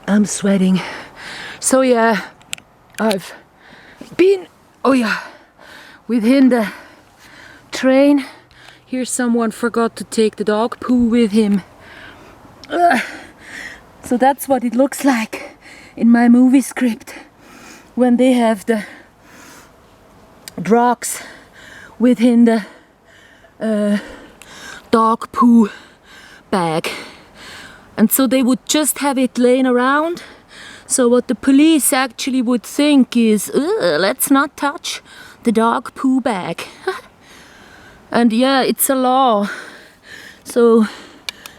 I'm sweating. So yeah, I've been, within the train. Here someone forgot to take the dog poo with him. So that's what it looks like in my movie script when they have the drugs within the dog poo bag. And so they would just have it laying around. So what the police actually would think is, let's not touch the dog poo bag. And yeah, it's a law. So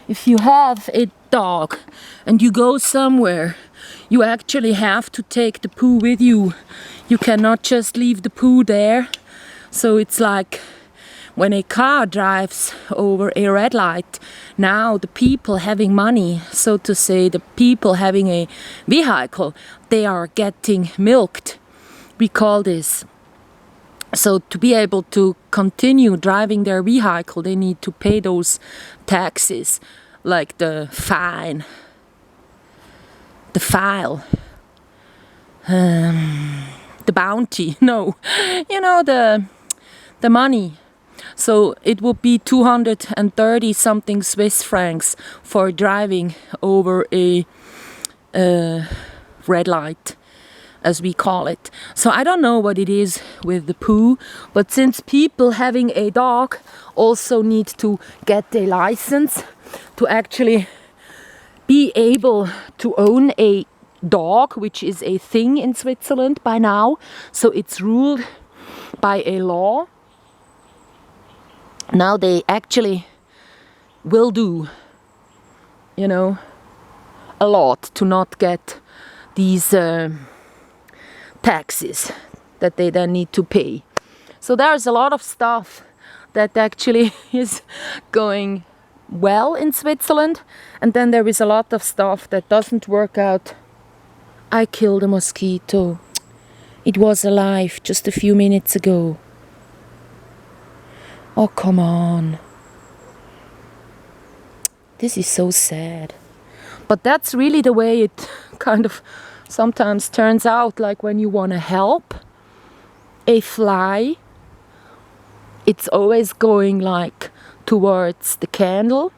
if you have a dog and you go somewhere, you actually have to take the poo with you. You cannot just leave the poo there. So it's like when a car drives over a red light, now the people having money, so to say, the people having a vehicle, they are getting milked. We call this. So to be able to continue driving their vehicle, they need to pay those taxes, like the fine, the file, the bounty, no, you know, the money. So it would be 230 something Swiss francs for driving over a red light, as we call it. So I don't know what it is with the poo, but since people having a dog also need to get a license to actually be able to own a dog, which is a thing in Switzerland by now, so it's ruled by a law. Now they actually will do, you know, a lot to not get these taxes that they then need to pay. So there's a lot of stuff that actually is going well in Switzerland, and then there is a lot of stuff that doesn't work out. I killed a mosquito. It was alive just a few minutes ago. Oh, come on. This is so sad. But that's really the way it kind of sometimes turns out, like when you want to help a fly, it's always going like towards the candle.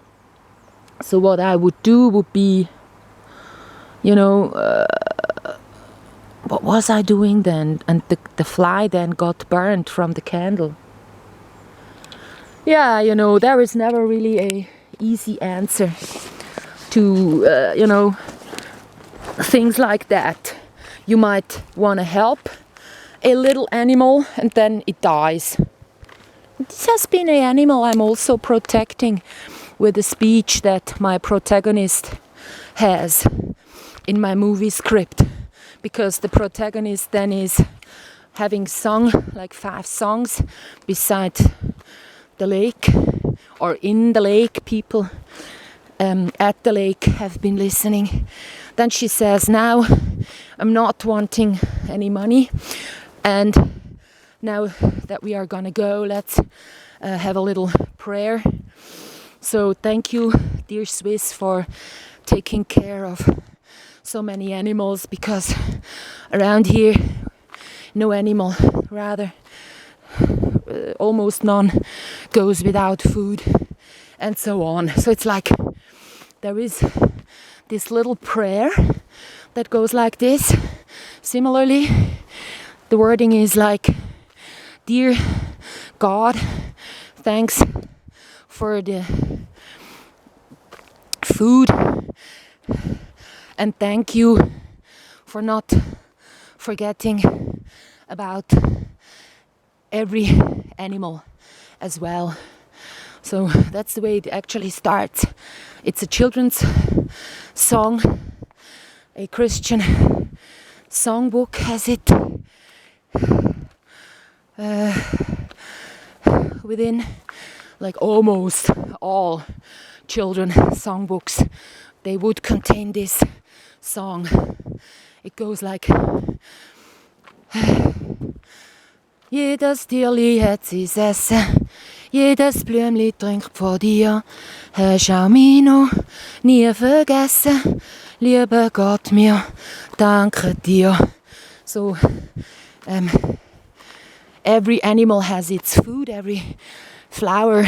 So what I would do would be, you know, what was I doing then? And the fly then got burned from the candle. Yeah, you know, there is never really a easy answer to, you know, things like that. You might want to help a little animal and then it dies. This has been an animal I'm also protecting with a speech that my protagonist has in my movie script, because the protagonist then is having sung like 5 songs beside the lake, or in the lake. People at the lake have been listening. Then she says, now I'm not wanting any money, and now that we are gonna go, let's have a little prayer. So thank you, dear Swiss, for taking care of so many animals, because around here no animal, rather almost none, goes without food, and so on. So it's like there is this little prayer that goes like this. Similarly, the wording is like, dear God, thanks for the food, and thank you for not forgetting about every animal as well. So that's the way it actually starts. It's a children's song. A Christian songbook has it within, like almost all children songbooks, they would contain this song. It goes like, jedes Tierli hat sein Essen, jedes Blümli trinkt von dir. Hast auch mich noch nie vergessen. Lieber Gott, mir danke dir. So, every animal has its food, every flower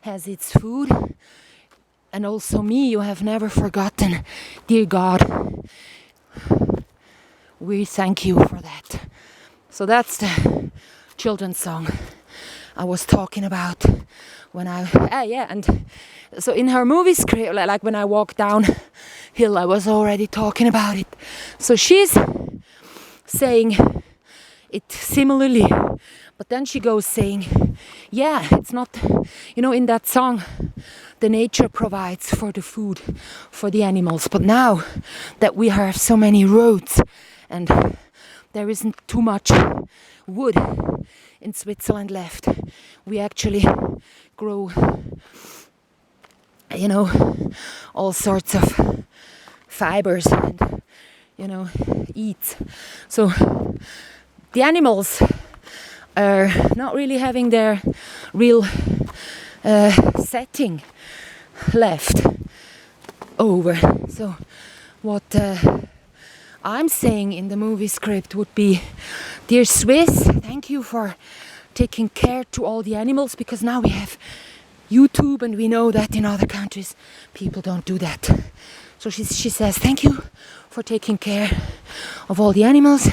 has its food. And also me, you have never forgotten. Dear God, we thank you for that. So that's the children's song I was talking about when and so in her movie script, like when I walked downhill, I was already talking about it. So she's saying it similarly, but then she goes saying, yeah, it's not, in that song, the nature provides for the food for the animals. But now that we have so many roads and there isn't too much wood in Switzerland left, we actually grow, all sorts of fibers and, eat. So the animals are not really having their real setting left over. So what I'm saying in the movie script would be, dear Swiss, thank you for taking care to all the animals, because now we have YouTube and we know that in other countries people don't do that. So she says, thank you for taking care of all the animals.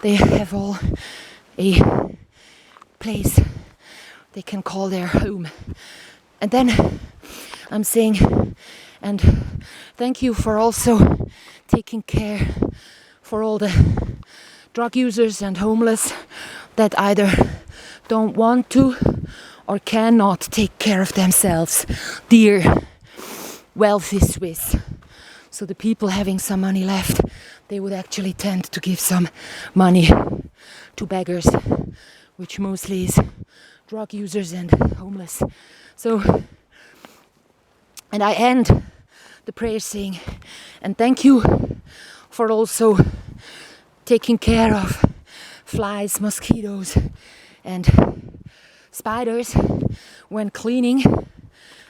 They have all a place they can call their home. And then I'm saying, and thank you for also taking care for all the drug users and homeless that either don't want to or cannot take care of themselves. Dear wealthy Swiss. So the people having some money left, they would actually tend to give some money to beggars, which mostly is drug users and homeless. So, and I end the prayer saying, and thank you for also taking care of flies, mosquitoes and spiders when cleaning,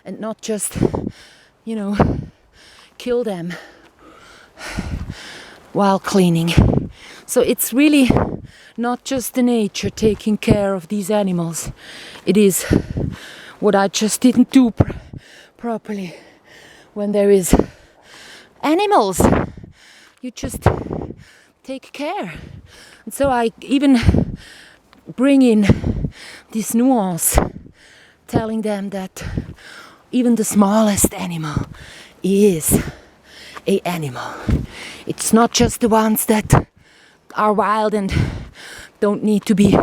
and not just, kill them while cleaning. So it's really not just the nature taking care of these animals. It is what I just didn't do properly. When there is animals, you just take care. And so I even bring in this nuance, telling them that even the smallest animal is a animal. It's not just the ones that are wild and don't need to be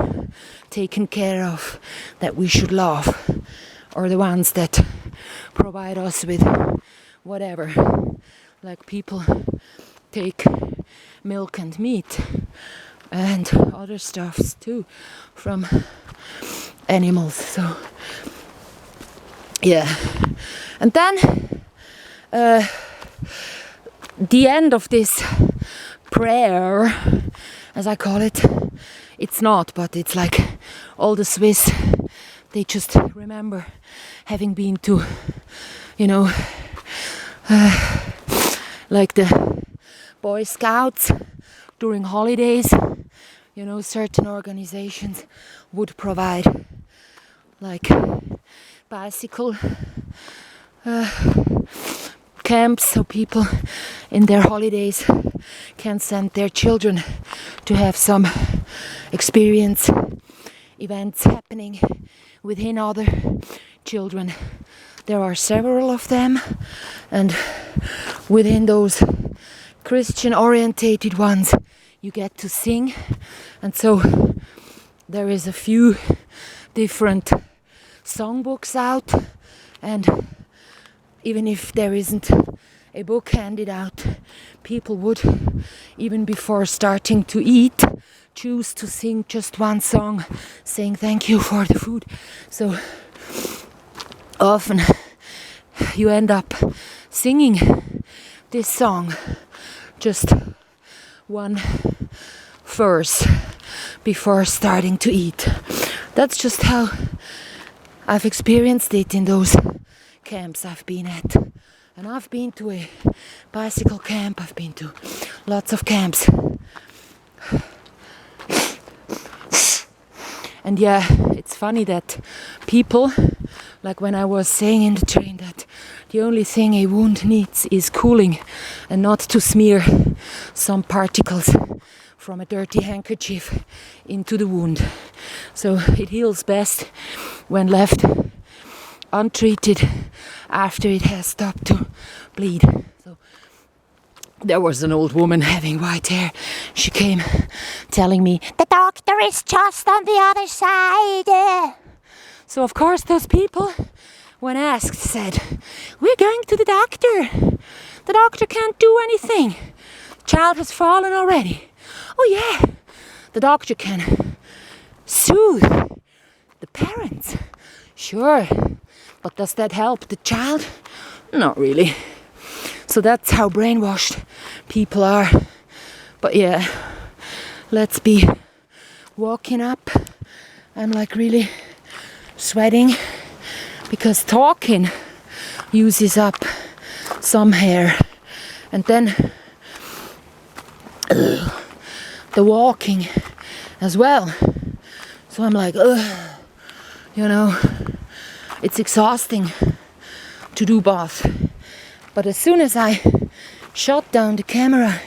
taken care of that we should love, or the ones that provide us with whatever, like people take milk and meat and other stuffs too from animals. So yeah, and then the end of this prayer, as I call it, it's not, but it's like all the Swiss, they just remember having been to, like the Boy Scouts during holidays. Certain organizations would provide like bicycle camps, so people in their holidays can send their children to have some experience events happening within other children. There are several of them, and within those Christian orientated ones you get to sing, and so there is a few different songbooks out, and even if there isn't a book handed out, people would, even before starting to eat, choose to sing just one song, saying thank you for the food. So often you end up singing this song, just one verse before starting to eat. That's just how I've experienced it in those camps I've been at. And I've been to a bicycle camp, I've been to lots of camps. And yeah, it's funny that people, like when I was saying in the train that the only thing a wound needs is cooling and not to smear some particles from a dirty handkerchief into the wound. So it heals best when left untreated after it has stopped to bleed. So there was an old woman having white hair. She came telling me, "The doctor is just on the other side." So of course those people, when asked, said, "We're going to the doctor. The doctor can't do anything. The child has fallen already." "Oh yeah, the doctor can soothe the parents." "Sure, but does that help the child?" "Not really." So that's how brainwashed people are. But yeah, let's be walking up. I'm like really sweating because talking uses up some hair, and then the walking as well. So I'm like, you know, it's exhausting to do both. But as soon as I shut down the camera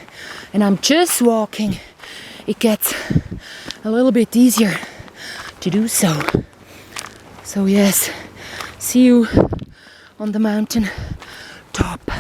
and I'm just walking, it gets a little bit easier to do so. So yes, see you on the mountain top.